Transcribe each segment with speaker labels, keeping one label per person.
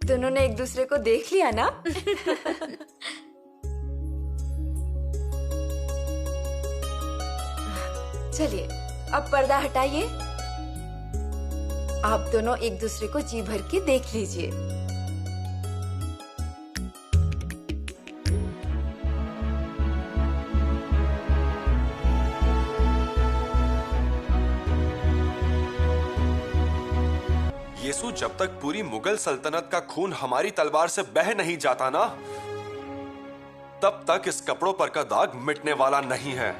Speaker 1: दोनों ने एक दूसरे को देख लिया ना? चलिए अब पर्दा हटाइए। आप दोनों एक दूसरे को जी भर के देख लीजिए।
Speaker 2: यीशु, जब तक पूरी मुगल सल्तनत का खून हमारी तलवार से बह नहीं जाता ना, तब तक इस कपड़ों पर का दाग मिटने वाला नहीं है।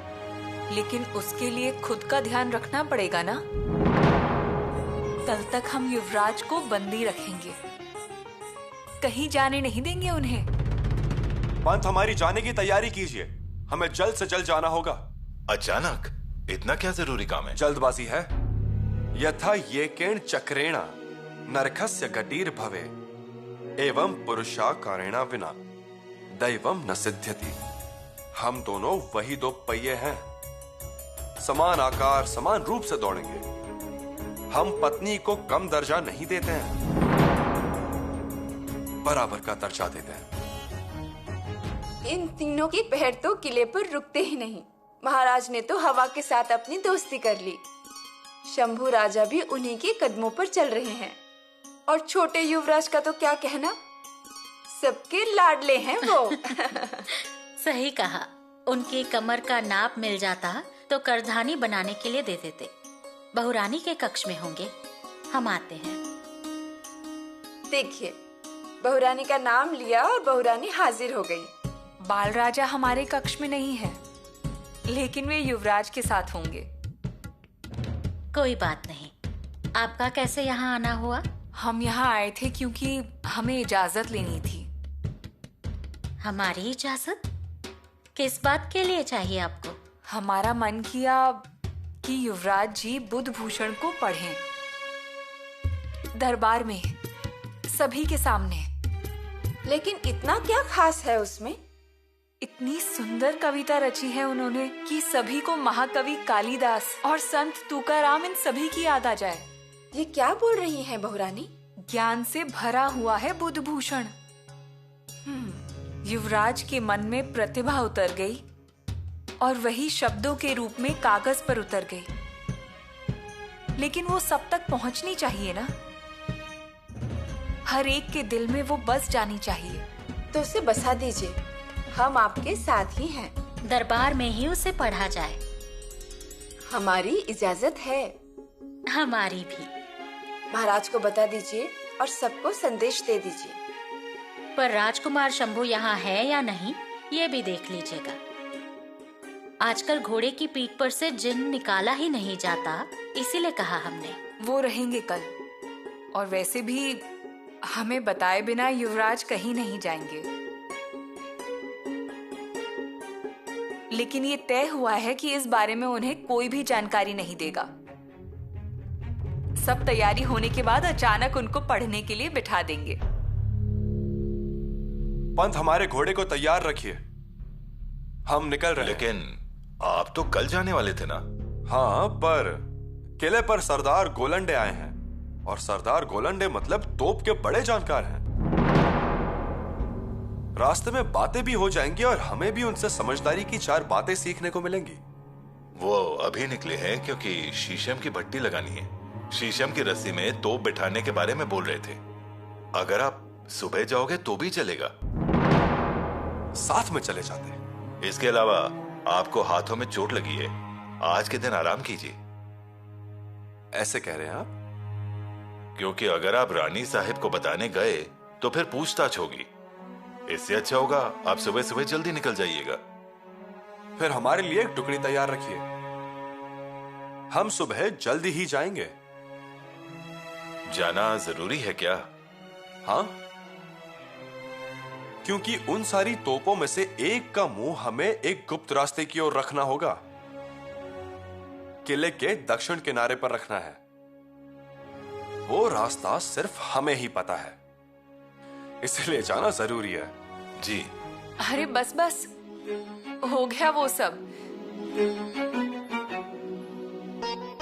Speaker 3: लेकिन उसके लिए खुद का ध्यान रखना पड़ेगा ना। कल तक हम युवराज को बंदी रखेंगे, कहीं जाने नहीं देंगे उन्हें।
Speaker 2: पंत, हमारी जाने की तैयारी कीजिए, हमें जल्द से जल्द जाना होगा।
Speaker 4: अचानक इतना क्या जरूरी काम है?
Speaker 2: जल्दबाजी है। यथा येकेन चक्रेण नरकस्य गटीर भवे एवं पुरुषाकारेण विना दैवम न सिद्ध्यति। हम दोनों वही दो पहिए हैं, समान आकार समान रूप से दौड़ेंगे। हम पत्नी को कम दर्जा नहीं देते हैं, बराबर का दर्जा देते हैं।
Speaker 1: इन तीनों के पैर तो किले पर रुकते ही नहीं। महाराज ने तो हवा के साथ अपनी दोस्ती कर ली। शंभू राजा भी उन्हीं के कदमों पर चल रहे हैं। और छोटे युवराज का तो क्या कहना, सबके लाडले हैं वो।
Speaker 5: सही कहा। उनकी कमर का नाप मिल जाता तो करधानी बनाने के लिए दे देते। बहुरानी के कक्ष में होंगे, हम आते हैं।
Speaker 1: देखिए, बहुरानी का नाम लिया और बहुरानी हाजिर हो गई।
Speaker 3: बाल राजा हमारे कक्ष में नहीं है, लेकिन वे युवराज के साथ होंगे।
Speaker 5: कोई बात नहीं। आपका कैसे यहाँ आना हुआ?
Speaker 3: हम यहाँ आए थे क्योंकि हमें इजाजत लेनी थी।
Speaker 5: हमारी इजाजत? किस बात के लिए चाहिए आपको?
Speaker 3: हमारा मन किया कि युवराज जी बुधभूषण को पढ़ें, दरबार में, सभी के सामने।
Speaker 1: लेकिन इतना क्या खास है उसमें?
Speaker 3: इतनी सुंदर कविता रची है उन्होंने कि सभी को महाकवि कालिदास और संत तुकाराम इन सभी की याद आ जाए।
Speaker 1: ये क्या बोल रही हैं बहुरानी?
Speaker 3: ज्ञान से भरा हुआ है बुधभूषण। युवराज के मन में प्रतिभा उतर गई और वही शब्दों के रूप में कागज पर उतर गई। लेकिन वो सब तक पहुंचनी चाहिए ना, हर एक के दिल में वो बस जानी चाहिए।
Speaker 1: तो उसे बसा दीजिए, हम आपके साथ ही हैं।
Speaker 5: दरबार में ही उसे पढ़ा जाए।
Speaker 1: हमारी इजाजत है।
Speaker 5: हमारी भी।
Speaker 1: महाराज को बता दीजिए और सबको संदेश दे दीजिए।
Speaker 5: पर राजकुमार शंभू यहाँ है या नहीं, ये भी देख लीजिएगा। आजकल घोड़े की पीठ पर से जिन निकाला ही नहीं जाता, इसीलिए कहा हमने।
Speaker 3: वो रहेंगे कल। और वैसे भी हमें बताए बिना युवराज कहीं नहीं जाएंगे। लेकिन ये तय हुआ है कि इस बारे में उन्हें कोई भी जानकारी नहीं देगा। सब तैयारी होने के बाद अचानक उनको पढ़ने के लिए बिठा देंगे।
Speaker 2: पंत, हमारे घोड़े को तैयार रखिए, हम निकल रहे हैं।
Speaker 4: लेकिन आप तो कल जाने वाले थे ना?
Speaker 2: हाँ, पर किले पर सरदार गोलंडे आए हैं, और सरदार गोलंडे मतलब तोप के बड़े जानकार हैं। रास्ते में बातें भी हो जाएंगी और हमें भी उनसे समझदारी की 4 बातें सीखने को मिलेंगी।
Speaker 4: वो अभी निकले हैं क्योंकि शीशम की भट्टी लगानी है। शीशम की रस्सी में तोप बिठाने के बारे में बोल रहे थे। अगर आप सुबह जाओगे तो भी चलेगा।
Speaker 2: साथ में चले जाते।
Speaker 4: इसके अलावा आपको हाथों में चोट लगी है, आज के दिन आराम कीजिए।
Speaker 2: ऐसे कह रहे हैं आप?
Speaker 4: क्योंकि अगर आप रानी साहिब को बताने गए तो फिर पूछताछ होगी। इससे अच्छा होगा आप सुबह सुबह जल्दी निकल जाइएगा।
Speaker 2: फिर हमारे लिए एक टुकड़ी तैयार रखिए, हम सुबह जल्दी ही जाएंगे।
Speaker 4: जाना जरूरी है क्या?
Speaker 2: हाँ, क्योंकि उन सारी तोपों में से एक का मुंह हमें एक गुप्त रास्ते की ओर रखना होगा। किले के दक्षिण किनारे पर रखना है। वो रास्ता सिर्फ हमें ही पता है, इसलिए जाना जरूरी है।
Speaker 4: जी।
Speaker 3: अरे बस बस, हो गया वो सब।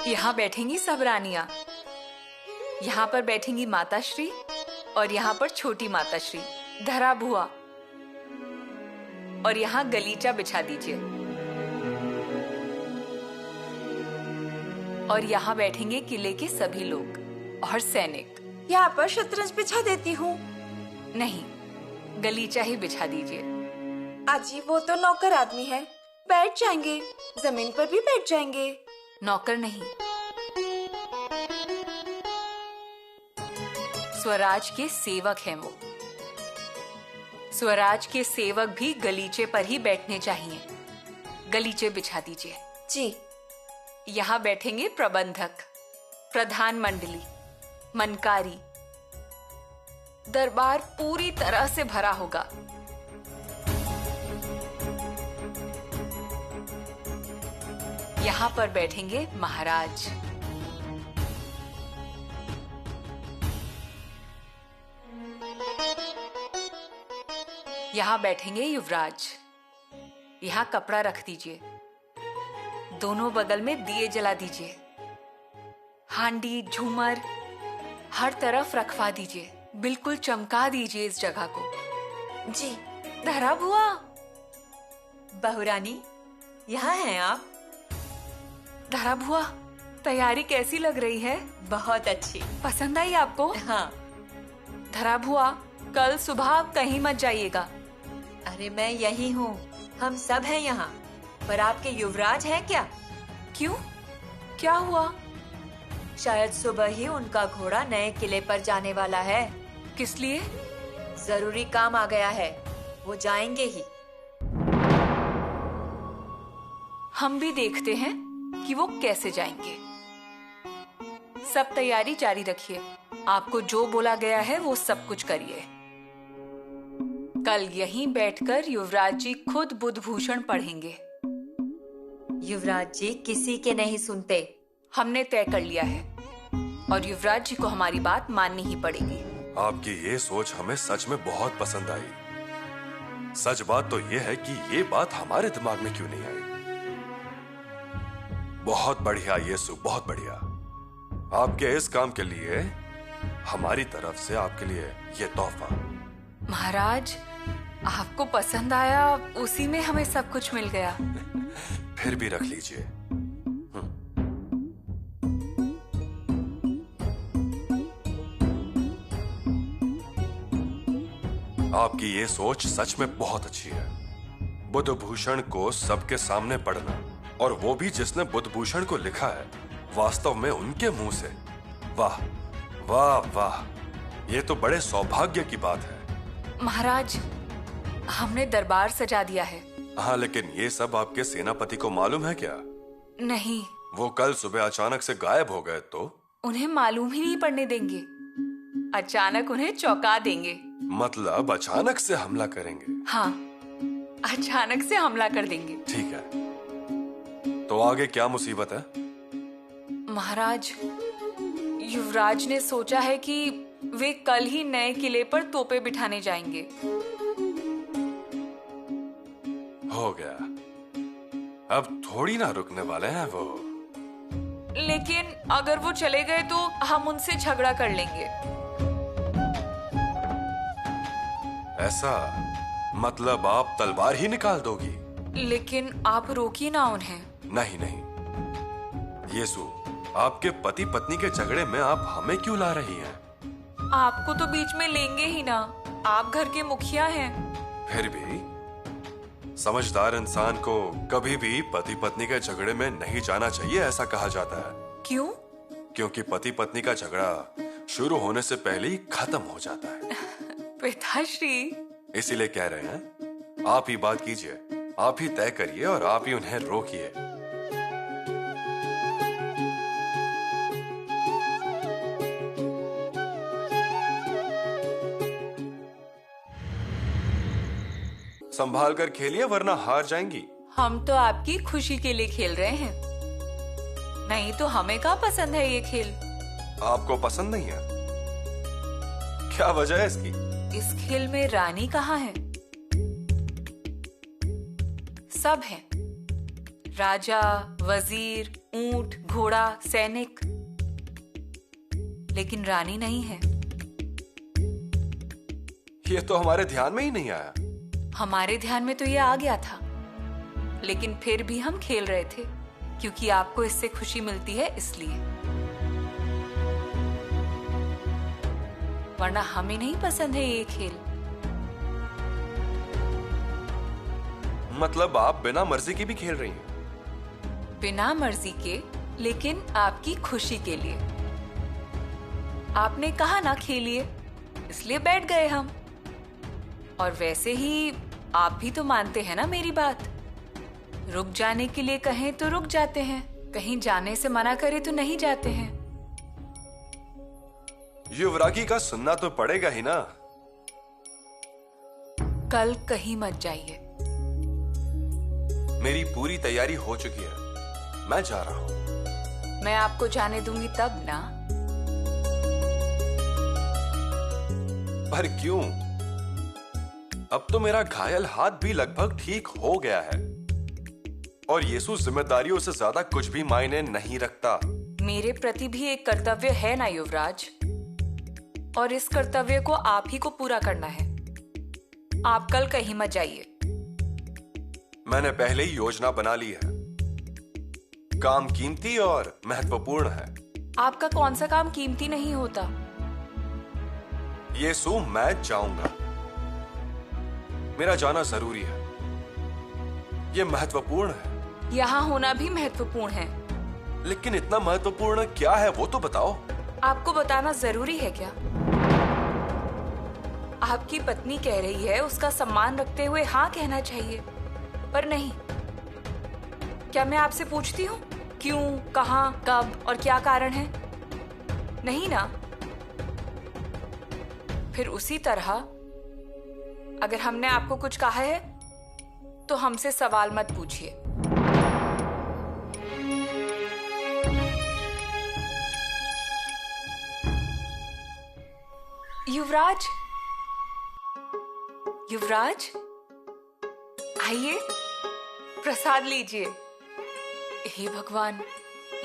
Speaker 3: यहाँ बैठेंगी सब रानियां। यहाँ पर बैठेंगी माताश्री, और यहाँ पर छोटी माताश्री धरा भुआ, और यहाँ गलीचा बिछा दीजिए। और यहाँ बैठेंगे किले के सभी लोग और सैनिक।
Speaker 1: यहाँ पर शतरंज बिछा देती हूँ।
Speaker 3: नहीं, गलीचा ही बिछा दीजिए।
Speaker 1: आजी, वो तो नौकर आदमी है, बैठ जाएंगे, जमीन पर भी बैठ जाएंगे।
Speaker 3: नौकर नहीं, स्वराज के सेवक हैं वो। स्वराज के सेवक भी गलीचे पर ही बैठने चाहिए। गलीचे बिछा दीजिए।
Speaker 1: जी।
Speaker 3: यहाँ बैठेंगे प्रबंधक, प्रधान मंडली, मनकारी। दरबार पूरी तरह से भरा होगा। यहाँ पर बैठेंगे महाराज। यहाँ बैठेंगे युवराज। यहाँ कपड़ा रख दीजिए, दोनों बगल में दिए जला दीजिए, हांडी झूमर हर तरफ रखवा दीजिए, बिल्कुल चमका दीजिए इस जगह को।
Speaker 1: जी।
Speaker 3: धरा बुआ।
Speaker 6: बहुरानी, यहाँ हैं आप?
Speaker 3: धरा बुआ, तैयारी कैसी लग रही है?
Speaker 6: बहुत अच्छी।
Speaker 3: पसंद आई आपको?
Speaker 6: हाँ।
Speaker 3: धरा बुआ, कल सुबह आप कहीं मत जाइएगा।
Speaker 6: अरे मैं यही हूँ, हम सब हैं यहाँ। पर आपके युवराज हैं क्या?
Speaker 3: क्यों, क्या हुआ?
Speaker 6: शायद सुबह ही उनका घोड़ा नए किले पर जाने वाला है।
Speaker 3: किस लिए?
Speaker 6: जरूरी काम आ गया है, वो जाएंगे ही।
Speaker 3: हम भी देखते हैं कि वो कैसे जाएंगे। सब तैयारी जारी रखिए। आपको जो बोला गया है वो सब कुछ करिए। कल यहीं बैठकर युवराज जी खुद बुधभूषण पढ़ेंगे।
Speaker 6: युवराज जी किसी के नहीं सुनते।
Speaker 3: हमने तय कर लिया है और युवराज जी को हमारी बात माननी ही पड़ेगी।
Speaker 2: आपकी ये सोच हमें सच में बहुत पसंद आई। सच बात तो ये है कि ये बात हमारे दिमाग में क्यों नहीं आई। बहुत बढ़िया येसु, बहुत बढ़िया। आपके इस काम के लिए हमारी तरफ से आपके लिए ये तोहफा।
Speaker 3: महाराज, आपको पसंद आया, उसी में हमें सब कुछ मिल गया।
Speaker 2: फिर भी रख लीजिए। आपकी ये सोच सच में बहुत अच्छी है। बुधभूषण को सबके सामने पढ़ना, और वो भी जिसने बुधभूषण को लिखा है, वास्तव में उनके मुंह से। वाह वाह वाह, ये तो बड़े सौभाग्य की बात है।
Speaker 3: महाराज, हमने दरबार सजा दिया है।
Speaker 2: हाँ, लेकिन ये सब आपके सेनापति को मालूम है क्या?
Speaker 3: नहीं।
Speaker 2: वो कल सुबह अचानक से गायब हो गए तो?
Speaker 3: उन्हें मालूम ही नहीं पड़ने देंगे। अचानक उन्हें चौंका देंगे।
Speaker 2: मतलब अचानक से हमला करेंगे?
Speaker 3: हाँ, अचानक से हमला कर देंगे।
Speaker 2: ठीक है, तो आगे क्या मुसीबत है?
Speaker 3: महाराज, युवराज ने सोचा है कि वे कल ही नए किले पर तोपे बिठाने जाएंगे।
Speaker 2: हो गया, अब थोड़ी ना रुकने वाले हैं वो।
Speaker 3: लेकिन अगर वो चले गए तो हम उनसे झगड़ा कर लेंगे।
Speaker 2: ऐसा मतलब आप तलवार ही निकाल दोगी?
Speaker 3: लेकिन आप रोकिए ना उन्हें।
Speaker 2: नहीं नहीं, येसु, आपके पति पत्नी के झगड़े में आप हमें क्यों ला रही हैं?
Speaker 3: आपको तो बीच में लेंगे ही ना, आप घर के मुखिया हैं।
Speaker 2: फिर भी समझदार इंसान को कभी भी पति पत्नी के झगड़े में नहीं जाना चाहिए, ऐसा कहा जाता है।
Speaker 3: क्यों?
Speaker 2: क्योंकि पति पत्नी का झगड़ा शुरू होने से पहले ही खत्म हो जाता है।
Speaker 3: पिताश्री,
Speaker 2: इसीलिए कह रहे हैं, आप ही बात कीजिए, आप ही तय करिए और आप ही उन्हें रोकिए। संभाल कर खेलिए वरना हार जाएंगी।
Speaker 3: हम तो आपकी खुशी के लिए खेल रहे हैं, नहीं तो हमें क्या पसंद है ये खेल।
Speaker 2: आपको पसंद नहीं है? क्या वजह है इसकी?
Speaker 3: इस खेल में रानी कहाँ है? सब हैं, राजा, वजीर, ऊंट, घोड़ा, सैनिक, लेकिन रानी नहीं है।
Speaker 2: ये तो हमारे ध्यान में ही नहीं आया।
Speaker 3: हमारे ध्यान में तो ये आ गया था, लेकिन फिर भी हम खेल रहे थे क्योंकि आपको इससे खुशी मिलती है इसलिए, वरना हमें नहीं पसंद है ये खेल।
Speaker 2: मतलब आप बिना मर्जी की भी खेल रही हैं?
Speaker 3: बिना मर्जी के, लेकिन आपकी खुशी के लिए। आपने कहा ना खेलिए, इसलिए बैठ गए हम। और वैसे ही आप भी तो मानते हैं ना मेरी बात। रुक जाने के लिए कहें तो रुक जाते हैं, कहीं जाने से मना करे तो नहीं जाते हैं।
Speaker 2: युवरागी का सुनना तो पड़ेगा ही ना।
Speaker 3: कल कहीं मत जाइए।
Speaker 2: मेरी पूरी तैयारी हो चुकी है, मैं जा रहा हूं।
Speaker 3: मैं आपको जाने दूंगी तब ना।
Speaker 2: पर क्यों? अब तो मेरा घायल हाथ भी लगभग ठीक हो गया है और यीशु जिम्मेदारियों से ज्यादा कुछ भी मायने नहीं रखता।
Speaker 3: मेरे प्रति भी एक कर्तव्य है ना युवराज, और इस कर्तव्य को आप ही को पूरा करना है। आप कल कहीं मत जाइए।
Speaker 2: मैंने पहले ही योजना बना ली है। काम कीमती और महत्वपूर्ण है।
Speaker 3: आपका कौन सा काम कीमती नहीं होता?
Speaker 2: यीशु, मैं जाऊंगा। मेरा जाना जरूरी है, ये महत्वपूर्ण है।
Speaker 3: यहाँ होना भी महत्वपूर्ण है।
Speaker 2: लेकिन इतना महत्वपूर्ण क्या है वो तो बताओ।
Speaker 3: आपको बताना जरूरी है क्या? आपकी पत्नी कह रही है, उसका सम्मान रखते हुए हाँ कहना चाहिए, पर नहीं। क्या मैं आपसे पूछती हूँ क्यों, कहाँ, कब और क्या कारण है? नहीं ना। फिर उसी तरह अगर हमने आपको कुछ कहा है तो हमसे सवाल मत पूछिए। युवराज, युवराज आइए, प्रसाद लीजिए। हे भगवान,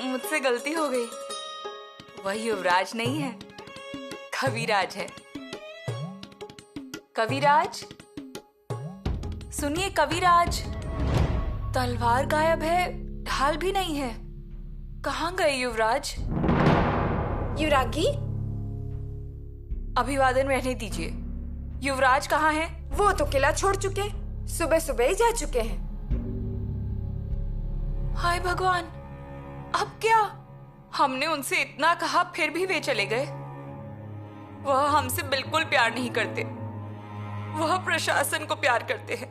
Speaker 3: मुझसे गलती हो गई। वह युवराज नहीं है, कविराज है। कविराज, सुनिए कविराज, तलवार गायब है, ढाल भी नहीं है। कहाँ गए युवराज?
Speaker 1: युवरागी,
Speaker 3: अभिवादन रहने दीजिए। युवराज कहाँ हैं?
Speaker 1: वो तो किला छोड़ चुके, सुबह सुबह ही जा चुके हैं।
Speaker 3: हाय भगवान, अब क्या? हमने उनसे इतना कहा फिर भी वे चले गए। वह हमसे बिल्कुल प्यार नहीं करते, वह प्रशासन को प्यार करते हैं।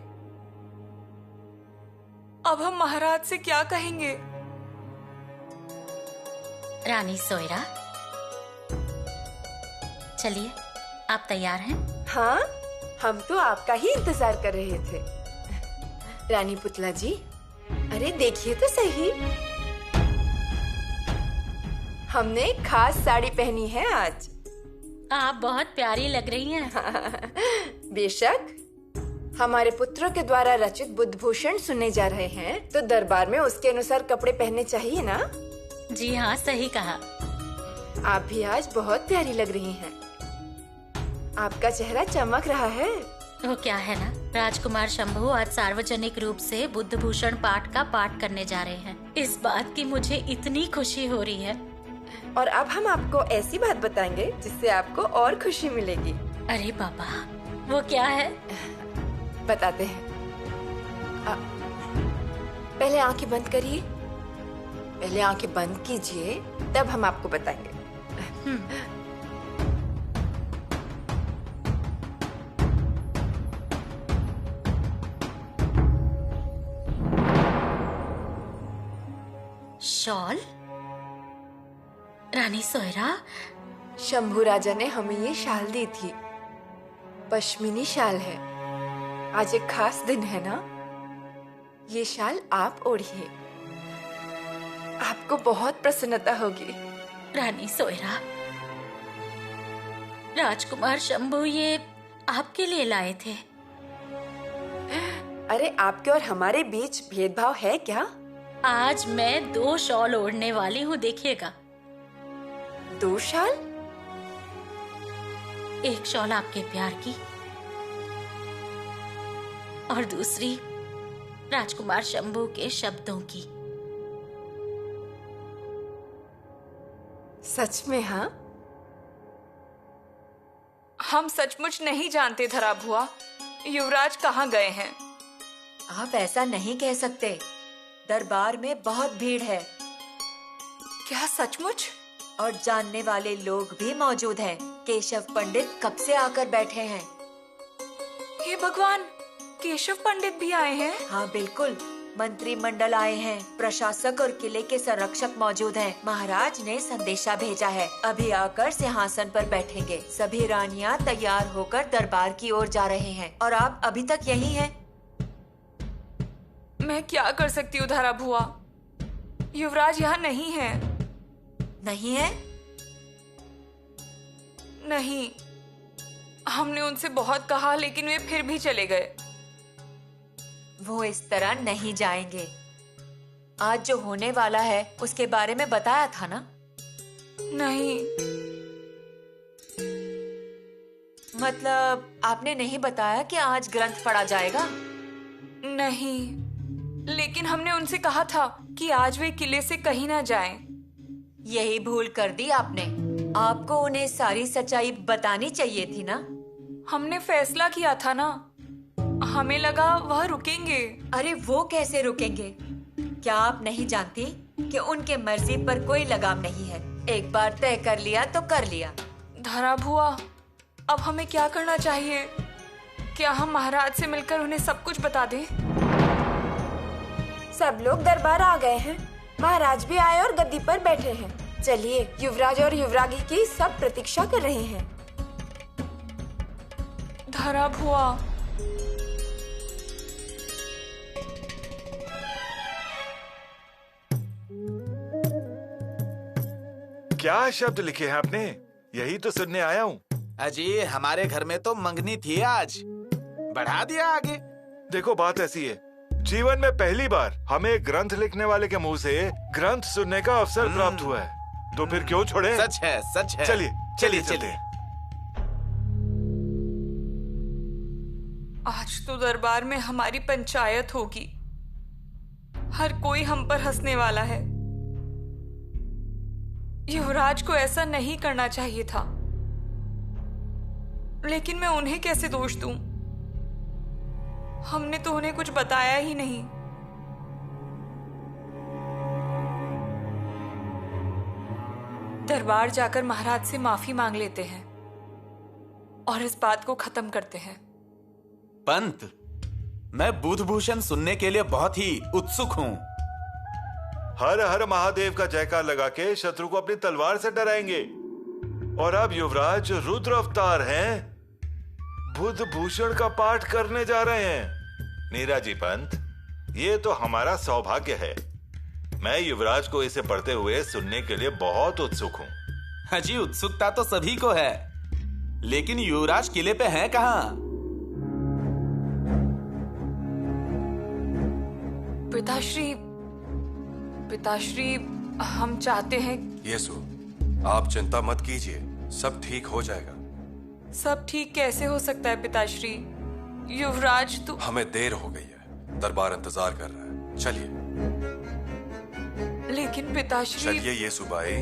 Speaker 3: अब हम महाराज से क्या कहेंगे?
Speaker 5: रानी सोयरा, चलिए, आप तैयार हैं?
Speaker 1: हाँ, हम तो आपका ही इंतजार कर रहे थे। रानी पुतला जी, अरे देखिए तो सही, हमने एक खास साड़ी पहनी है आज।
Speaker 5: आप बहुत प्यारी लग रही हैं।
Speaker 1: बेशक, हमारे पुत्रों के द्वारा रचित बुद्धभूषण सुने जा रहे हैं, तो दरबार में उसके अनुसार कपड़े पहनने चाहिए ना?
Speaker 5: जी हाँ, सही कहा।
Speaker 1: आप भी आज बहुत प्यारी लग रही हैं। आपका चेहरा चमक रहा है।
Speaker 5: वो क्या है ना, राजकुमार शंभू आज सार्वजनिक रूप से बुद्धभूषण पाठ का पाठ करने जा रहे हैं। इस बात की मुझे इतनी खुशी हो रही है।
Speaker 1: और अब हम आपको ऐसी बात बताएंगे जिससे आपको और खुशी मिलेगी।
Speaker 5: अरे बाबा, वो क्या है?
Speaker 1: बताते हैं। पहले आंखें बंद करिए। पहले आंखें बंद कीजिए, तब हम आपको बताएंगे।
Speaker 5: शॉल? रानी सोयरा,
Speaker 1: शंभू राजा ने हमें ये शाल दी थी। पश्मीनी शाल है। आज एक खास दिन है ना? ये शाल आप ओढ़िए, आपको बहुत प्रसन्नता होगी।
Speaker 5: रानी सोयरा, राजकुमार शंभू ये आपके लिए लाए थे।
Speaker 1: अरे आपके और हमारे बीच भेदभाव है क्या?
Speaker 5: आज मैं 2 शॉल ओढ़ने वाली हूँ, देखिएगा।
Speaker 1: 2 शाल?
Speaker 5: एक शॉल आपके प्यार की और दूसरी राजकुमार शंभू के शब्दों की।
Speaker 1: सच में? हाँ,
Speaker 3: हम सचमुच नहीं जानते धरा भुआ, युवराज कहाँ गए हैं।
Speaker 6: आप ऐसा नहीं कह सकते। दरबार में बहुत भीड़ है
Speaker 3: क्या सचमुच?
Speaker 6: और जानने वाले लोग भी मौजूद हैं। केशव पंडित कब से आकर बैठे हैं।
Speaker 3: हे भगवान, केशव पंडित भी आए हैं?
Speaker 6: हाँ बिल्कुल, मंत्रिमंडल आए हैं, प्रशासक और किले के संरक्षक मौजूद हैं। महाराज ने संदेशा भेजा है, अभी आकर सिंहासन पर बैठेंगे। सभी रानियां तैयार होकर दरबार की ओर जा रहे हैं और आप अभी तक यहीं हैं।
Speaker 3: मैं क्या कर सकती हूँ धरा भुआ, युवराज यहाँ नहीं है।
Speaker 6: नहीं है?
Speaker 3: नहीं, हमने उनसे बहुत कहा लेकिन वे फिर भी चले गए।
Speaker 6: वो इस तरह नहीं जाएंगे। आज जो होने वाला है उसके बारे में बताया था ना?
Speaker 3: नहीं।
Speaker 6: मतलब आपने नहीं बताया कि आज ग्रंथ पढ़ा जाएगा?
Speaker 3: नहीं, लेकिन हमने उनसे कहा था कि आज वे किले से कहीं ना जाएं।
Speaker 6: यही भूल कर दी आपने। आपको उन्हें सारी सच्चाई बतानी चाहिए थी ना।
Speaker 3: हमने फैसला किया था ना, हमें लगा वह रुकेंगे।
Speaker 6: अरे वो कैसे रुकेंगे? क्या आप नहीं जानती कि उनके मर्जी पर कोई लगाम नहीं है। एक बार तय कर लिया तो कर लिया।
Speaker 3: धरा भुआ, अब हमें क्या करना चाहिए? क्या हम महाराज से मिलकर उन्हें सब कुछ बता दें?
Speaker 1: सब लोग दरबार आ गए हैं। महाराज भी आए और गद्दी पर बैठे हैं। चलिए, युवराज और युवरागी की सब प्रतीक्षा कर रहे हैं।
Speaker 3: धरा भुआ,
Speaker 4: क्या शब्द लिखे हैं आपने? यही तो सुनने आया हूँ।
Speaker 7: अजी, हमारे घर में तो मंगनी थी आज, बढ़ा दिया आगे।
Speaker 4: देखो, बात ऐसी है, जीवन में पहली बार हमें ग्रंथ लिखने वाले के मुंह से ग्रंथ सुनने का अवसर प्राप्त हुआ है, तो फिर क्यों छोड़े?
Speaker 7: सच है, सच है।
Speaker 4: चलिए
Speaker 7: चलिए
Speaker 4: चलिए।
Speaker 3: आज तो दरबार में हमारी पंचायत होगी। हर कोई हम पर हंसने वाला है। युवराज को ऐसा नहीं करना चाहिए था, लेकिन मैं उन्हें कैसे दोष दूं? हमने तो उन्हें कुछ बताया ही नहीं। दरबार जाकर महाराज से माफी मांग लेते हैं और इस बात को खत्म करते हैं।
Speaker 7: पंत, मैं बुधभूषण सुनने के लिए बहुत ही उत्सुक हूँ।
Speaker 4: हर हर महादेव का जयकार लगा के शत्रु को अपनी तलवार से डराएंगे। और अब युवराज रुद्र अवतार हैं, बुधभूषण का पाठ करने जा रहे हैं। मीरा जी पंत, ये तो हमारा सौभाग्य है। मैं युवराज को इसे पढ़ते हुए सुनने के लिए बहुत उत्सुक हूँ।
Speaker 7: हाजी, उत्सुकता तो सभी को है, लेकिन युवराज किले पे हैं कहाँ?
Speaker 3: पिताश्री, हम चाहते हैं।
Speaker 2: येसु, आप चिंता मत कीजिए, सब ठीक हो जाएगा।
Speaker 3: सब ठीक कैसे हो सकता है पिताश्री? युवराज तो...
Speaker 2: हमें देर हो गई है, दरबार इंतजार कर रहा है। चलिए।
Speaker 3: लेकिन पिताश्री...
Speaker 2: चलिए येसुबाई।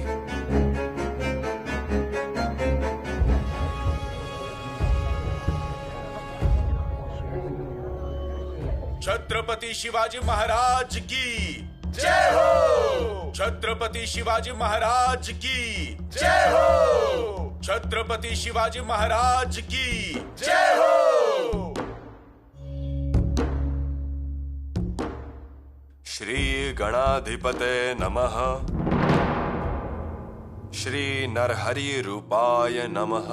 Speaker 8: छत्रपति शिवाजी महाराज की जय हो। छत्रपति शिवाजी महाराज की जय हो। छत्रपति शिवाजी महाराज की जय हो।
Speaker 2: श्री गणाधिपते नमः। श्री नरहरि रूपाय नमः।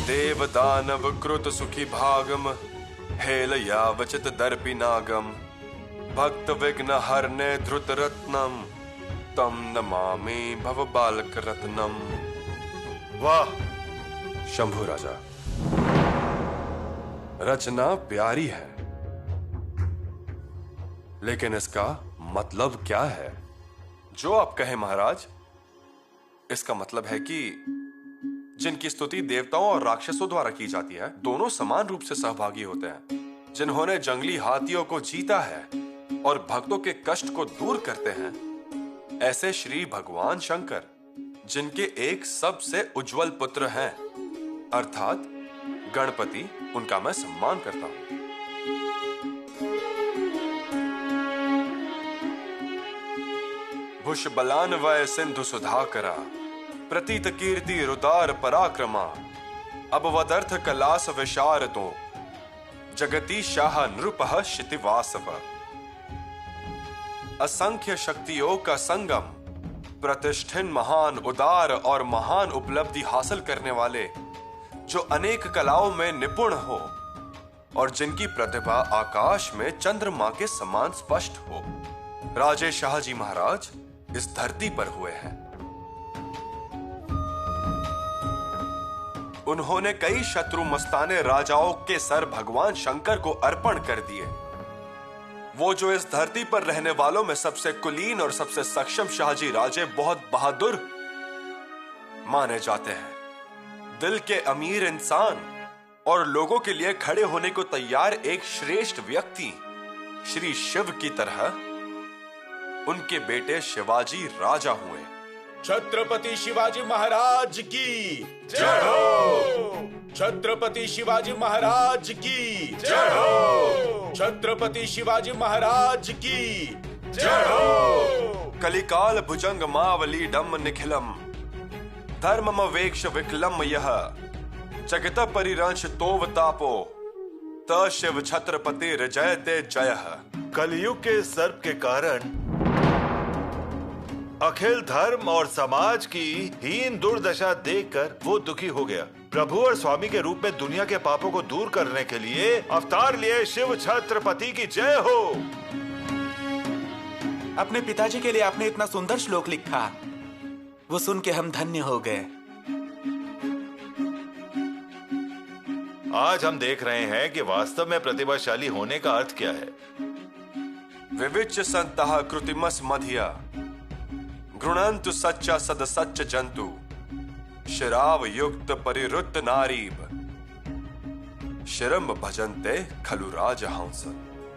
Speaker 2: देव दानव कृत सुखी भागम हेल यावचित दर्पि नागम भक्त विघ्न हरने धृत रत्नम तम नमामि भव बालक रत्नम।
Speaker 4: वाह
Speaker 2: शंभु राजा, रचना प्यारी है, लेकिन इसका मतलब क्या है? जो आप कहें महाराज। इसका मतलब है कि जिनकी स्तुति देवताओं और राक्षसों द्वारा की जाती है, दोनों समान रूप से सहभागी होते हैं। जिन्होंने जंगली हाथियों को जीता है और भक्तों के कष्ट को दूर करते हैं, ऐसे श्री भगवान शंकर, जिनके एक सबसे उज्जवल पुत्र हैं, अर्थात गणपति, उनका मैं सम्मान करता हूं। भुषबलान्वय सिंधु सुधाकरा प्रतीत कीर्ति रुदार पराक्रमा अबवदर्थ कलास विशारदो जगती शाह नृपः शितिवासव। असंख्य शक्तियों का संगम, प्रतिष्ठिन महान उदार और महान उपलब्धि हासिल करने वाले, जो अनेक कलाओं में निपुण हो और जिनकी प्रतिभा आकाश में चंद्रमा के समान स्पष्ट हो, राजे शाहजी महाराज इस धरती पर हुए हैं। उन्होंने कई शत्रु मस्ताने राजाओं के सर भगवान शंकर को अर्पण कर दिए। वो जो इस धरती पर रहने वालों में सबसे कुलीन और सबसे सक्षम शाहजी राजे बहुत बहादुर माने जाते हैं। दिल के अमीर इंसान और लोगों के लिए खड़े होने को तैयार एक श्रेष्ठ व्यक्ति श्री शिव की तरह उनके बेटे शिवाजी राजा हुए।
Speaker 8: छत्रपति शिवाजी महाराज की जय हो। छत्रपति शिवाजी महाराज की जय हो। छत्रपति शिवाजी महाराज की जय हो।
Speaker 2: कलिकाल भुजंग मावली डम निखिलम धर्मम वेक्ष विकलम यह जगत परिरंश तोव तापो त शिव छत्रपति जयते जयः।
Speaker 4: कलयुग के सर्प के कारण अखिल धर्म और समाज की हीन दुर्दशा देखकर वो दुखी हो गया। प्रभु और स्वामी के रूप में दुनिया के पापों को दूर करने के लिए अवतार लिए शिव छत्रपति की जय हो।
Speaker 7: अपने पिताजी के लिए आपने इतना सुंदर श्लोक लिखा, वो सुन के हम धन्य हो गए।
Speaker 4: आज हम देख रहे हैं कि वास्तव में प्रतिभाशाली होने का अर्थ क्या है।
Speaker 2: विविच्य संतः कृतिमस मधिया घृणन्तु सच्चा सद सच्च जंतु शराव युक्त परिरुत नारीब शिरम भजन्ते खलु राजहंस।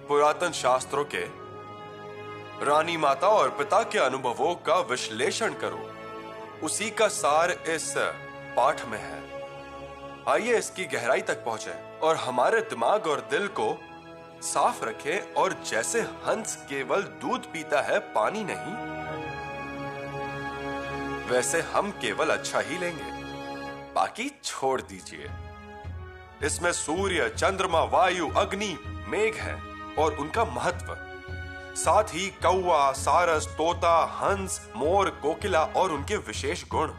Speaker 2: पुरातन शास्त्रों के रानी माता और पिता के अनुभवों का विश्लेषण करो, उसी का सार इस पाठ में है। आइए इसकी गहराई तक पहुंचे और हमारे दिमाग और दिल को साफ रखें, और जैसे हंस केवल दूध पीता है, पानी नहीं, वैसे हम केवल अच्छा ही लेंगे, बाकी छोड़ दीजिए। इसमें सूर्य, चंद्रमा, वायु, अग्नि, मेघ है और उनका महत्व, साथ ही कौवा, सारस, तोता, हंस, मोर, कोकिला और उनके विशेष गुण।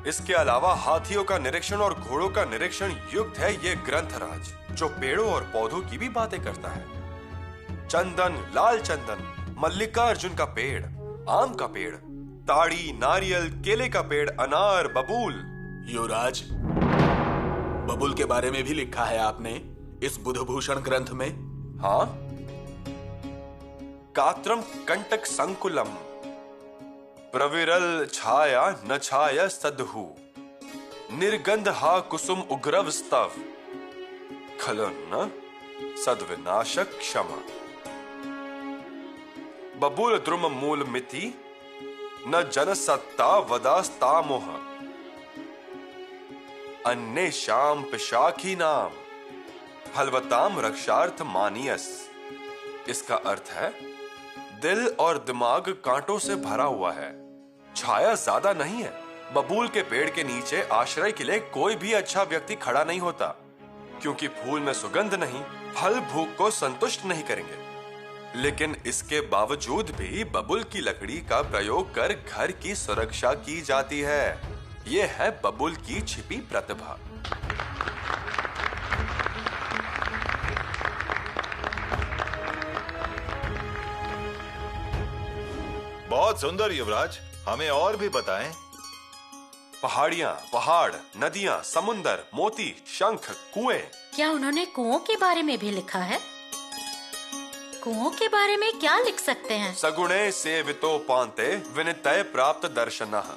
Speaker 2: इसके अलावा हाथियों का निरीक्षण और घोड़ों का निरीक्षण युक्त है ये ग्रंथराज, जो पेड़ों और पौधों की भी बातें करता है। चंदन, लाल चंदन, मल्लिकार्जुन का पेड़, आम का पेड़, ताड़ी, नारियल, केले का पेड़, अनार, बबूल।
Speaker 7: युवराज, बबूल के बारे में भी लिखा है आपने इस बुधभूषण ग्रंथ में?
Speaker 2: हाँ, कात्रम कंटक संकुलम प्रविरल छाया न छाया सदहु निर्गंध हा कुसुम उग्रव स्तव खलन सद्विनाशक क्षमा। बबूल द्रुम मूल मिति न जन सत्ता वदास्तामोह अन्य शाम पिशाखी नाम फलवताम रक्षार्थ मानियस। इसका अर्थ है दिल और दिमाग कांटों से भरा हुआ है, छाया ज्यादा नहीं है। बबूल के पेड़ के नीचे आश्रय के लिए कोई भी अच्छा व्यक्ति खड़ा नहीं होता, क्योंकि फूल में सुगंध नहीं, फल भूख को संतुष्ट नहीं करेंगे। लेकिन इसके बावजूद भी बबूल की लकड़ी का प्रयोग कर घर की सुरक्षा की जाती है। यह है बबूल की छिपी प्रतिभा।
Speaker 4: बहुत सुंदर युवराज, हमें और भी बताएं।
Speaker 2: पहाड़ियां, पहाड़, नदियां, समुंदर, मोती, शंख, कुएं।
Speaker 5: क्या उन्होंने कुओं के बारे में भी लिखा है? कुओं के बारे में क्या लिख सकते हैं?
Speaker 2: सगुणे सेवितो पान्ते विनितय प्राप्त दर्शनः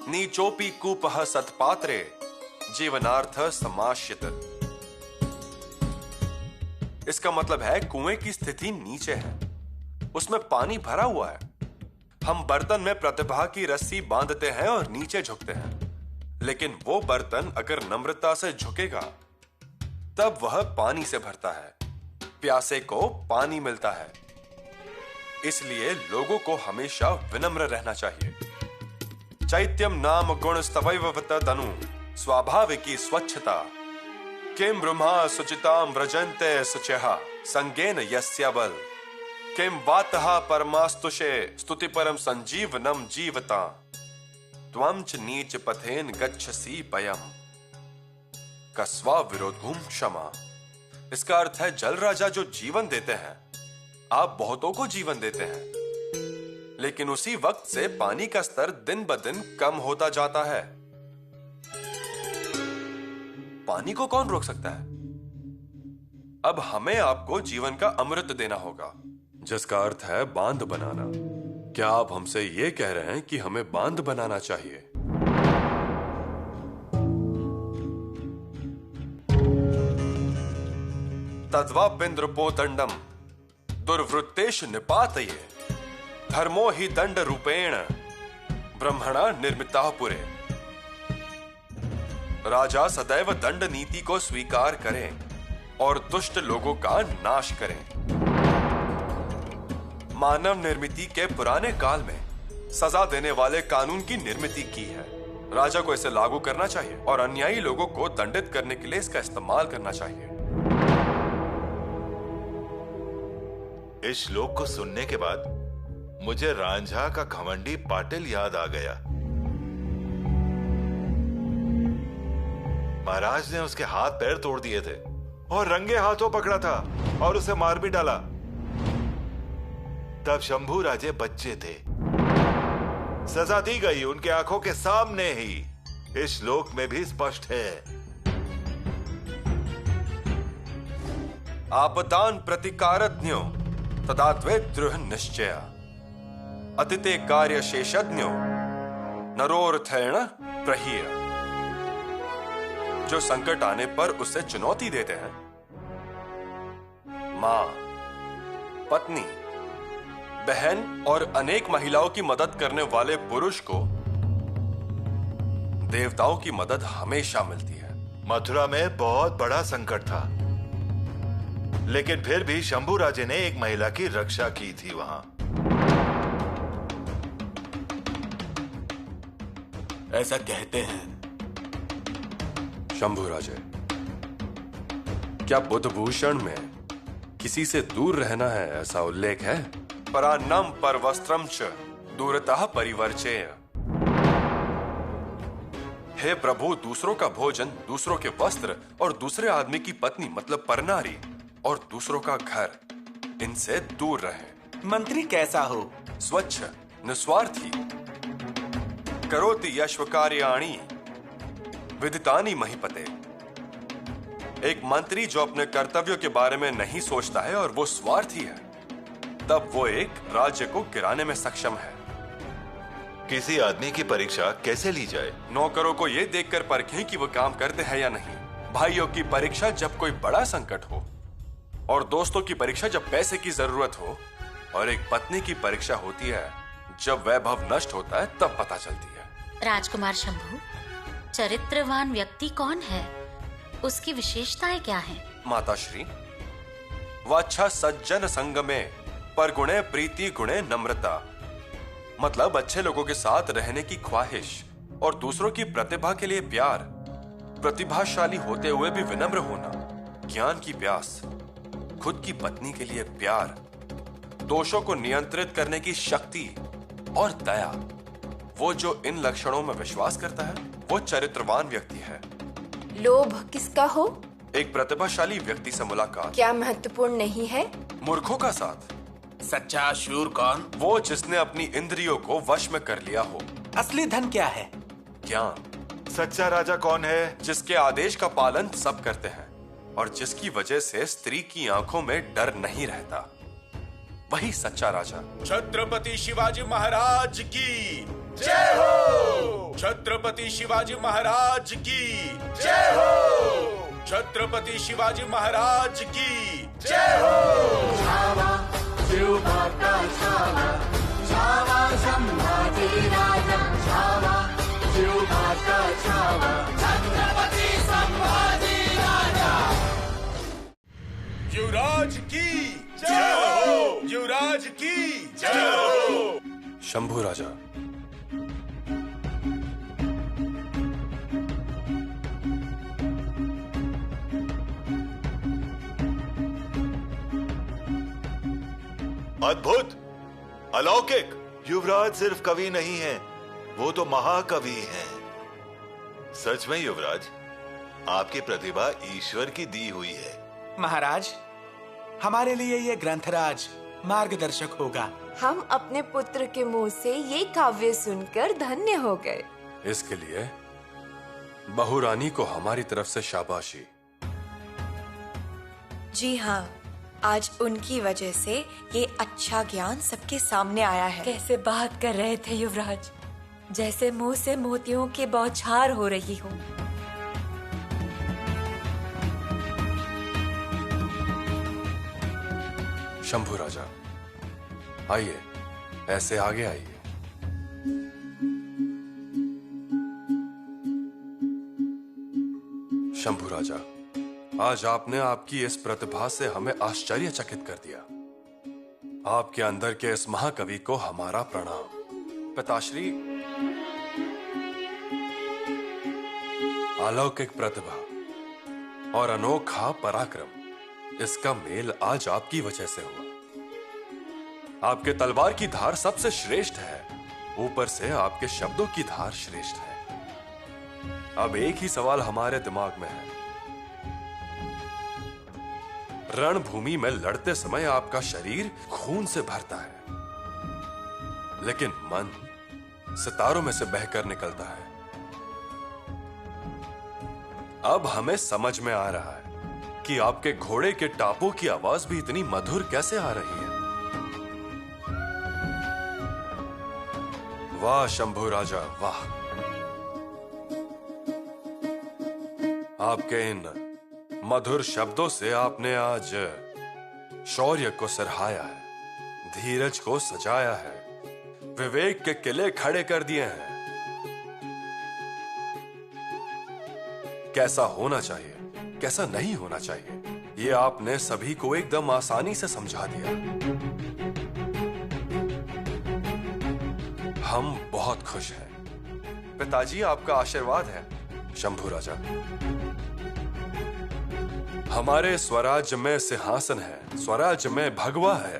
Speaker 2: नीचोपि कूपः सत्पात्रे जीवनार्थ समाश्यत। इसका मतलब है कुएं की स्थिति नीचे है, उसमें पानी भरा हुआ है। हम बर्तन में प्रतिभा की रस्सी बांधते हैं और नीचे झुकते हैं, लेकिन वो बर्तन अगर नम्रता से झुकेगा तब वह पानी से भरता है, प्यासे को पानी मिलता है। इसलिए लोगों को हमेशा विनम्र रहना चाहिए। चैत्यम नाम गुण स्तवैववत तनु स्वाभाविकी स्वच्छता किम ब्रह्मा शुचिताम व्रजन्ते शुचिः संगेन यस्य बल किम वातः परमास्तुषे स्तुति परम संजीवनम जीवता त्वं च नीच पथेन गच्छसि पयम कस्वा विरोधुम क्षमा। इसका अर्थ है जल राजा जो जीवन देते हैं, आप बहुतों को जीवन देते हैं, लेकिन उसी वक्त से पानी का स्तर दिन ब दिन कम होता जाता है। पानी को कौन रोक सकता है? अब हमें आपको जीवन का अमृत देना होगा, जिसका अर्थ है बांध बनाना। क्या आप हमसे ये कह रहे हैं कि हमें बांध बनाना चाहिए? तद्वापिन्द्रपोतंडम दुर्वृत्तेश निपातये धर्मो हि दंड रूपेण ब्रह्मणा निर्मिता पुरे। राजा सदैव दंड नीति को स्वीकार करें और दुष्ट लोगों का नाश करें। मानव निर्मिति के पुराने काल में सजा देने वाले कानून की निर्मिति की है। राजा को इसे लागू करना चाहिए और अन्यायी लोगों को दंडित करने के लिए इसका इस्तेमाल करना चाहिए।
Speaker 4: इस श्लोक को सुनने के बाद मुझे रांझा का घमंडी पाटिल याद आ गया। महाराज ने उसके हाथ पैर तोड़ दिए थे और रंगे हाथों पकड़ा था और उसे मार भी डाला। तब शंभू राजे बच्चे थे। सजा दी गई उनके आंखों के सामने ही, इस श्लोक में भी स्पष्ट है।
Speaker 2: आपदान प्रतिकारज्ञो तदा द्वे दृढ़ निश्चय अतिते कार्य शेषज्ञो नरोर्थेण प्रहीय। जो संकट आने पर उसे चुनौती देते हैं, मां, पत्नी, बहन और अनेक महिलाओं की मदद करने वाले पुरुष को देवताओं की मदद हमेशा मिलती है।
Speaker 4: मथुरा में बहुत बड़ा संकट था, लेकिन फिर भी शंभू राजे ने एक महिला की रक्षा की थी वहां।
Speaker 7: ऐसा कहते हैं।
Speaker 2: शंभू राजे, क्या बुधभूषण में किसी से दूर रहना है ऐसा उल्लेख है? परान्नम पर वस्त्रम च दूरतः परिवर्चेय। हे प्रभु, दूसरों का भोजन, दूसरों के वस्त्र और दूसरे आदमी की पत्नी मतलब परनारी और दूसरों का घर, इनसे दूर रहे।
Speaker 7: मंत्री कैसा हो?
Speaker 2: स्वच्छ, निस्वार्थी, करोति यश्व कार्याणि विदितानि महीपते। एक मंत्री जो अपने कर्तव्यों के बारे में नहीं सोचता है और वो स्वार्थी है, तब वो एक राज्य को गिराने में सक्षम है।
Speaker 4: किसी आदमी की परीक्षा कैसे ली जाए?
Speaker 2: नौकरों को ये देखकर परखें कि वो काम करते हैं या नहीं। भाइयों की परीक्षा जब कोई बड़ा संकट हो, और दोस्तों की परीक्षा जब पैसे की जरूरत हो, और एक पत्नी की परीक्षा होती है जब वैभव नष्ट होता है, तब पता चलती है।
Speaker 5: राजकुमार शंभू, चरित्रवान व्यक्ति कौन है? उसकी विशेषताएं क्या हैं?
Speaker 2: माताश्री, वह अच्छा सज्जन संग में पर गुणे प्रीति गुणे नम्रता, मतलब अच्छे लोगों के साथ रहने की ख्वाहिश और दूसरों की प्रतिभा के लिए प्यार, प्रतिभाशाली होते हुए भी विनम्र होना, ज्ञान की प्यास, खुद की पत्नी के लिए प्यार, दोषों को नियंत्रित करने की शक्ति और दया। वो जो इन लक्षणों में विश्वास करता है वो चरित्रवान व्यक्ति है।
Speaker 1: लोभ किसका हो?
Speaker 2: एक प्रतिभाशाली व्यक्ति से मुलाकात
Speaker 1: क्या महत्वपूर्ण नहीं है?
Speaker 2: मूर्खों का साथ।
Speaker 7: सच्चा शूर कौन?
Speaker 2: वो जिसने अपनी इंद्रियों को वश में कर लिया हो।
Speaker 7: असली धन क्या है?
Speaker 2: ज्ञान।
Speaker 4: सच्चा राजा कौन है?
Speaker 2: जिसके आदेश का पालन सब करते हैं और जिसकी वजह से स्त्री की आंखों में डर नहीं रहता, वही सच्चा राजा।
Speaker 8: छत्रपति शिवाजी महाराज की जय हो। छत्रपति शिवाजी महाराज की जय हो। छत्रपति शिवाजी महाराज की जय हो।
Speaker 9: छावा शिवभक्त छावा, छावा संभाजी राजा छावा, शिवभक्त छावा, छत्रपति संभाजी राजा।
Speaker 8: युवराज की जय हो। युवराज की जय हो।
Speaker 2: शंभू राजा।
Speaker 4: अद्भुत, अलौकिक। युवराज सिर्फ कवि नहीं है, वो तो महाकवि हैं। सच में युवराज, आपकी प्रतिभा ईश्वर की दी हुई है।
Speaker 7: महाराज, हमारे लिए ये ग्रंथराज मार्गदर्शक होगा।
Speaker 1: हम अपने पुत्र के मुंह से ये काव्य सुनकर धन्य हो गए।
Speaker 2: इसके लिए बहुरानी को हमारी तरफ से शाबाशी।
Speaker 6: जी हाँ, आज उनकी वजह से ये अच्छा ज्ञान सबके सामने आया है। कैसे बात कर रहे थे युवराज, जैसे मुंह से मोतियों की बौछार हो रही हो।
Speaker 2: शंभू राजा, आइए, ऐसे आगे आइए। शंभू राजा, आज आपने आपकी इस प्रतिभा से हमें आश्चर्यचकित कर दिया। आपके अंदर के इस महाकवि को हमारा प्रणाम। पिताश्री, अलौकिक प्रतिभा और अनोखा पराक्रम, इसका मेल आज आपकी वजह से हुआ। आपके तलवार की धार सबसे श्रेष्ठ है, ऊपर से आपके शब्दों की धार श्रेष्ठ है। अब एक ही सवाल हमारे दिमाग में है। रणभूमि में लड़ते समय आपका शरीर खून से भरता है, लेकिन मन सितारों में से बहकर निकलता है। अब हमें समझ में आ रहा है कि आपके घोड़े के टापों की आवाज भी इतनी मधुर कैसे आ रही है। वाह शंभू राजा, वाह। आपके इन मधुर शब्दों से आपने आज शौर्य को सराहाया है, धीरज को सजाया है, विवेक के किले खड़े कर दिए हैं। कैसा होना चाहिए, कैसा नहीं होना चाहिए, ये आपने सभी को एकदम आसानी से समझा दिया। हम बहुत खुश हैं। पिताजी, आपका आशीर्वाद है। शंभू राजा, हमारे स्वराज्य में सिंहासन है, स्वराज्य में भगवा है,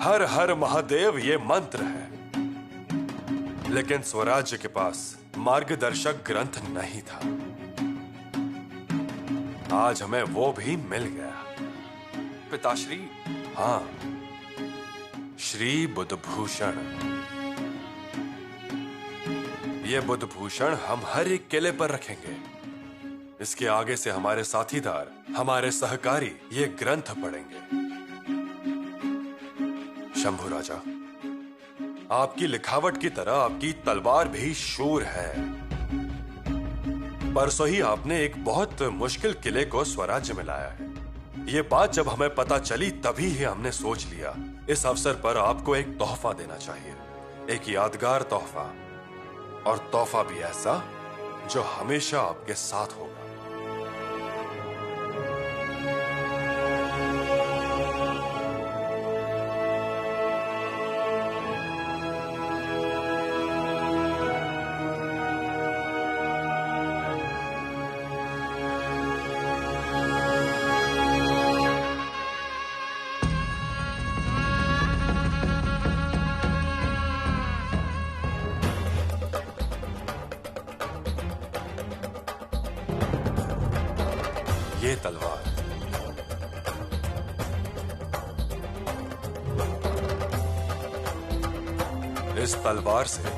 Speaker 2: हर हर महादेव ये मंत्र है, लेकिन स्वराज्य के पास मार्गदर्शक ग्रंथ नहीं था। आज हमें वो भी मिल गया। पिताश्री, हाँ, श्री बुधभूषण। ये बुधभूषण हम हर एक किले पर रखेंगे। इसके आगे से हमारे साथीदार, हमारे सहकारी ये ग्रंथ पढ़ेंगे। शंभू राजा, आपकी लिखावट की तरह आपकी तलवार भी शूर है। परसों ही आपने एक बहुत मुश्किल किले को स्वराज्य में लाया है। ये बात जब हमें पता चली तभी ही हमने सोच लिया इस अवसर पर आपको एक तोहफा देना चाहिए, एक यादगार तोहफा, और तोहफा भी ऐसा जो हमेशा आपके साथ होगा। ये तलवार इस तलवार से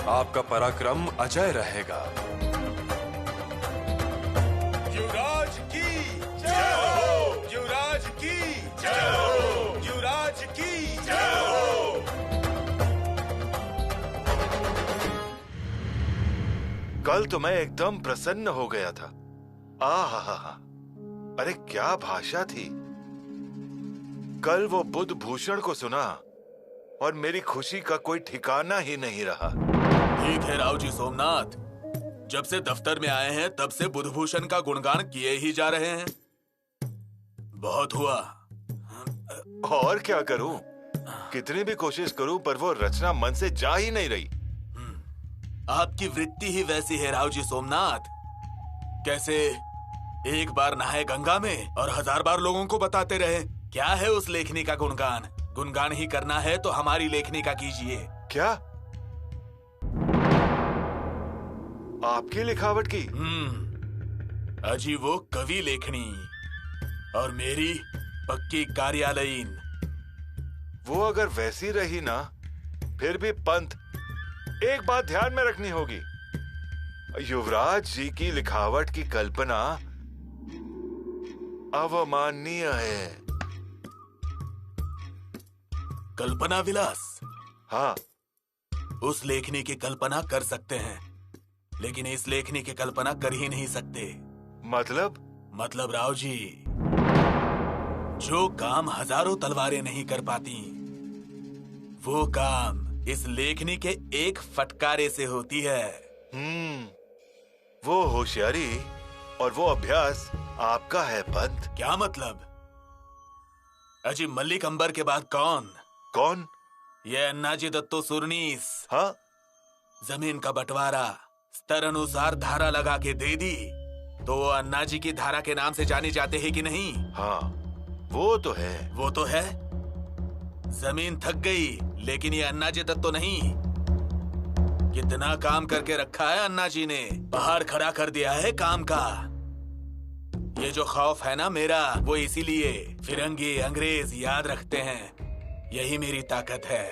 Speaker 2: आपका पराक्रम अजय रहेगा।
Speaker 8: युवराज की जय हो, युवराज की जय हो, युवराज की जय हो।
Speaker 4: कल तो मैं एकदम प्रसन्न हो गया था। आहा, अरे क्या भाषा थी। कल वो बुध भूषण को सुना और मेरी खुशी का कोई ठिकाना ही नहीं रहा।
Speaker 7: ठीक है राव जी सोमनाथ, जब से दफ्तर में आए हैं तब से बुधभूषण का गुणगान किए ही जा रहे हैं। बहुत हुआ।
Speaker 4: और क्या करूं? कितनी भी कोशिश करूं पर वो रचना मन से जा ही नहीं रही।
Speaker 7: आपकी वृत्ति ही वैसी है राव जी सोमनाथ। कैसे एक बार नहाए गंगा में और 1000 बार लोगों को बताते रहे। क्या है उस लेखनी का गुणगान? गुणगान ही करना है तो हमारी लेखनी का कीजिए।
Speaker 4: क्या आपकी लिखावट की?
Speaker 7: अजी वो कवि लेखनी और मेरी पक्की कार्यालयीन।
Speaker 4: वो अगर वैसी रही ना, फिर भी पंत एक बात ध्यान में रखनी होगी। युवराज जी की लिखावट की कल्पना अवमाननीय है।
Speaker 7: कल्पना विलास?
Speaker 4: हाँ,
Speaker 7: उस लेखनी की कल्पना कर सकते हैं, लेकिन इस लेखनी की कल्पना कर ही नहीं सकते।
Speaker 4: मतलब
Speaker 7: राव जी, जो काम हजारों तलवारें नहीं कर पाती, वो काम इस लेखनी के एक फटकारे से होती है।
Speaker 4: वो होशियारी और वो अभ्यास आपका है पंत।
Speaker 7: क्या मतलब? अजी मल्लिक अंबर के बाद कौन? ये अन्नाजी दत्तो सुरनीस।
Speaker 4: हाँ,
Speaker 7: जमीन का बंटवारा स्तर अनुसार धारा लगा के दे दी तो वो अन्नाजी की धारा के नाम से जाने जाते हैं कि नहीं?
Speaker 4: हाँ, वो तो है।
Speaker 7: जमीन थक गई, लेकिन ये अन्नाजी दत्तो नहीं। कितना काम करके रखा है अन्नाजी ने, पहाड़ खड़ा कर दिया है काम का। ये जो खौफ है ना मेरा, वो इसीलिए फिरंगी अंग्रेज याद रखते हैं। यही मेरी ताकत है।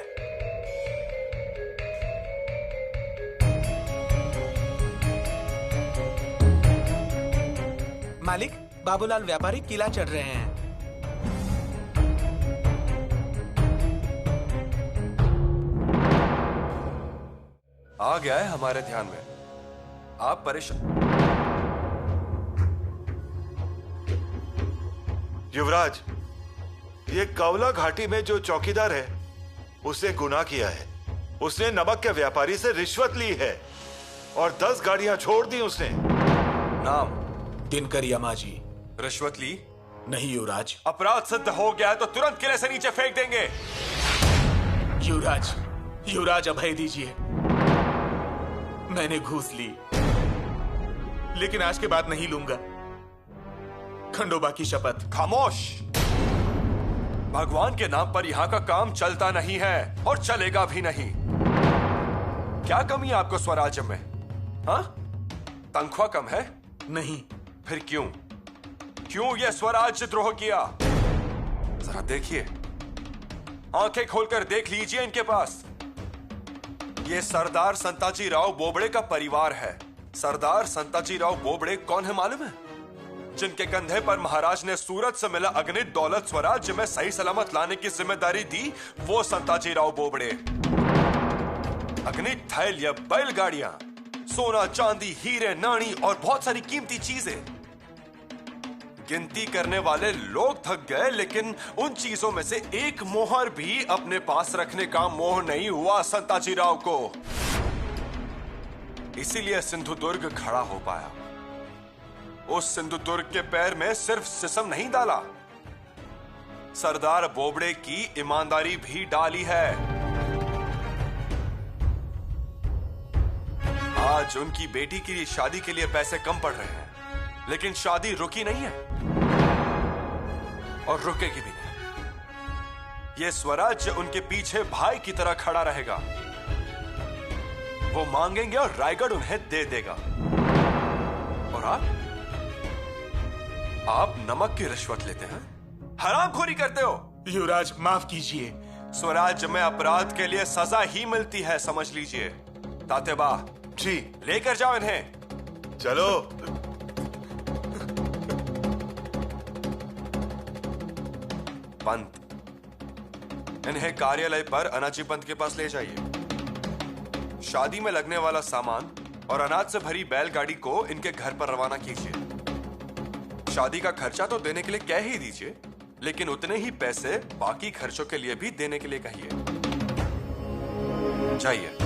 Speaker 10: मालिक, बाबूलाल व्यापारी किला चढ़ रहे हैं।
Speaker 2: आ गया है हमारे ध्यान में। आप परेशान?
Speaker 4: युवराज, ये कौला घाटी में जो चौकीदार है उसने गुनाह किया है। उसने नमक के व्यापारी से रिश्वत ली है और 10 गाड़ियां छोड़ दी उसने।
Speaker 2: नाम?
Speaker 7: दिनकर यमाजी।
Speaker 2: रिश्वत ली?
Speaker 7: नहीं युवराज।
Speaker 2: अपराध सिद्ध हो गया है तो तुरंत किले से नीचे फेंक देंगे।
Speaker 7: युवराज अभय दीजिए। मैंने घूस ली, लेकिन आज के बाद नहीं लूंगा। खंडोबा की शपथ।
Speaker 2: खामोश। भगवान के नाम पर यहाँ का काम चलता नहीं है और चलेगा भी नहीं। क्या कमी है आपको स्वराज्य में? हाँ? तनख्वाह कम है?
Speaker 7: नहीं।
Speaker 2: फिर क्यों ये स्वराज्य द्रोह किया? जरा देखिए, आंखें खोलकर देख लीजिए इनके पास। ये सरदार संताजी राव बोबड़े का परिवार है। सरदार संताजी राव बोबड़े कौन है मालूम है? जिनके कंधे पर महाराज ने सूरत से मिला अगणित दौलत स्वराज्य में सही सलामत लाने की जिम्मेदारी दी, वो संताजी राव बोबड़े। अगणित थैलियां, बैलगाड़ियां, सोना चांदी, हीरे नाणी और बहुत सारी कीमती चीजें। गिनती करने वाले लोग थक गए, लेकिन उन चीजों में से एक मोहर भी अपने पास रखने का मोह नहीं हुआ संताजी राव को। इसीलिए सिंधुदुर्ग खड़ा हो पाया। उस सिंधुदुर्ग के पैर में सिर्फ सिसम नहीं डाला, सरदार बोबड़े की ईमानदारी भी डाली है। आज उनकी बेटी की शादी के लिए पैसे कम पड़ रहे हैं, लेकिन शादी रुकी नहीं है और रुकेगी भी नहीं। यह स्वराज्य उनके पीछे भाई की तरह खड़ा रहेगा। वो मांगेंगे और रायगढ़ उन्हें दे देगा। और आप नमक की रिश्वत लेते हैं, हरामखोरी करते हो।
Speaker 7: युवराज माफ कीजिए,
Speaker 2: स्वराज्य में अपराध के लिए सजा ही मिलती है, समझ लीजिए। तातेबा
Speaker 4: जी।
Speaker 2: लेकर जाओ इन्हें।
Speaker 4: चलो।
Speaker 2: पंत, इन्हें कार्यालय पर अनाजी पंत के पास ले जाइए। शादी में लगने वाला सामान और अनाज से भरी बैलगाड़ी को इनके घर पर रवाना कीजिए। शादी का खर्चा तो देने के लिए कह ही दीजिए, लेकिन उतने ही पैसे बाकी खर्चों के लिए भी देने के लिए कहिए। जाइए।